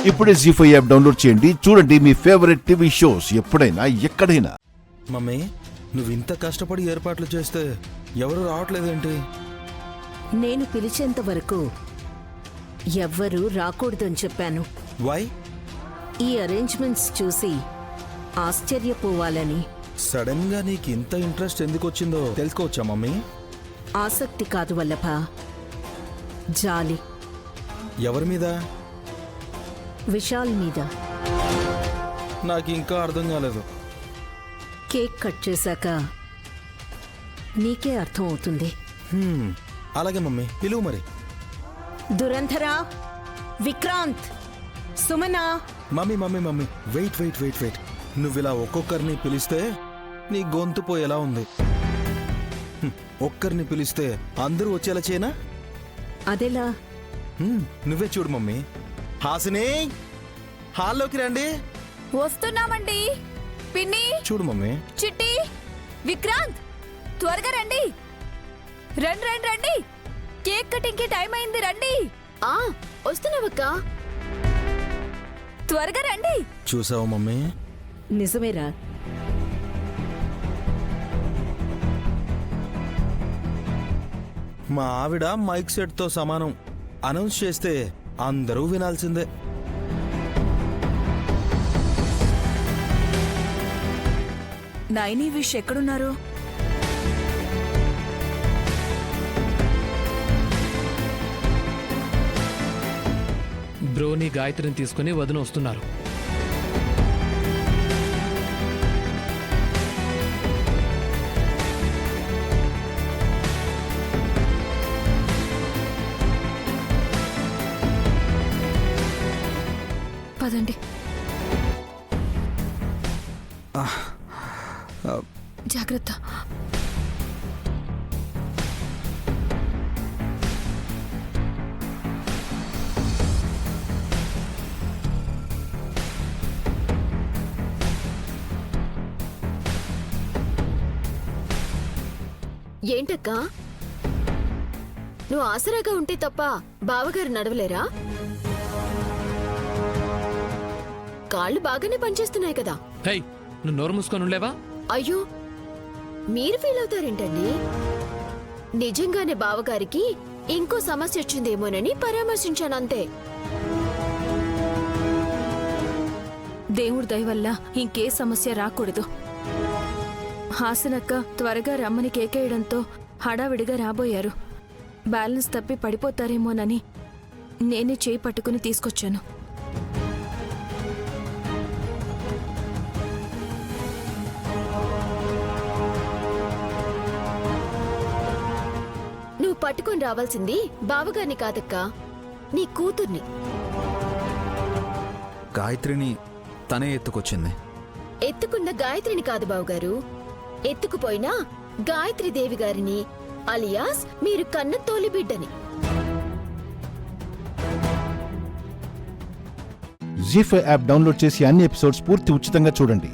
ఇప్పుడే జీ5 app download చేయండి. చూడండి మీ ఫేవరెట్ టీవీ షోస్ ఎప్పుడైనా ఎక్కడైనా. మమ్మీ, నువ్వు ఇంత కష్టపడి ఏర్పాట్లు చేస్తే ఎవరు రావట్లేదేంటి? నేను పిలిచేంత వరకు ఎవ్వరూ రాకూడదని చెప్పాను. వై? ఈ అరేంజ్మెంట్స్ చూసి ఆశ్చర్యపోవాలని. సడన్ గా నీకు ఇంత ఇంట్రెస్ట్ ఎందుకు వచ్చిందో తెలుసుకోవచ్చా మమ్మీ? ఆసక్తి కాదు వల్లభ, జాలి. ఎవరి మీద? విశాల్ మీద. నాకు ఇంకా అర్థం కాలేదు. కేక్ కట్ చేశాక నీకే అర్థం అవుతుంది. అలాగే మమ్మీ, పిలువు మరి. Durandhara, Vikrant, Sumana. Mummy mummy mummy, wait wait wait wait. నువ్వు ఇలా ఒక్కొక్కరిని పిలిస్తే నీ గొంతు పోయేలా ఉంది. ఒక్కరిని పిలిస్తే అందరూ వచ్చేలా చేయనా? అదెలా? నువ్వే చూడు మమ్మీ. హాసిని, హాల్లోకి రండి. వస్తున్నామండి. పిన్ని, చూడు మమ్మీ. చిట్టి, విక్రాంత్, త్వరగా రండి. రండి రండి రండి, కేక్ కటింగ్ కి టైం అయింది. రండి. వస్తున్నావక్క, త్వరగా రండి. చూసావు మమ్మీ? నిజమేరా. మా ఆవిడ మైక్ సెట్ తో సమానం. అనౌన్స్ చేస్తే అందరూ వినాల్సిందే. నైని విష్ ఎక్కడున్నారు? బ్రోని గాయత్రిని తీసుకుని వదిన వస్తున్నారు. పదండి. జాగ్రత్త. ఏంటక్క, నువ్వు ఆసరాగా ఉంటే తప్ప బావగారు నడవలేరా? కాళ్ళు బాగానే పనిచేస్తున్నాయి కదా. హై, నువ్వు నోరు మూసుకొని ఉండలేవా? అయ్యో, మీరు ఫీల్ అవుతారేంటండి? నిజంగానే బావగారికి ఇంకో సమస్య వచ్చిందేమోనని పరామర్శించానంతే. దేవుడి దయ వల్ల ఇంకే సమస్య రాకూడదు. హాసనక్క త్వరగా రమ్మని కేకేయడంతో హడావిడిగా రాబోయారు. బ్యాలెన్స్ తప్పి పడిపోతారేమోనని నేనే చేయి పట్టుకుని తీసుకొచ్చాను. నువ్వు పట్టుకొని రావాల్సింది బావగారిని కాదక్కా, నీ కూతుర్ని. గాయత్రిని తనే ఎత్తుకొచ్చింది. ఎత్తుకున్న గాయత్రిని కాదు బావగారు, ఎత్తుకుపోయినా గాయత్రి దేవి గారిని, అలియాస్ మీరు కన్న తోలి బిడ్డని. జీ5 యాప్ డౌన్లోడ్ చేసి అన్ని ఎపిసోడ్స్ పూర్తి ఉచితంగా చూడండి.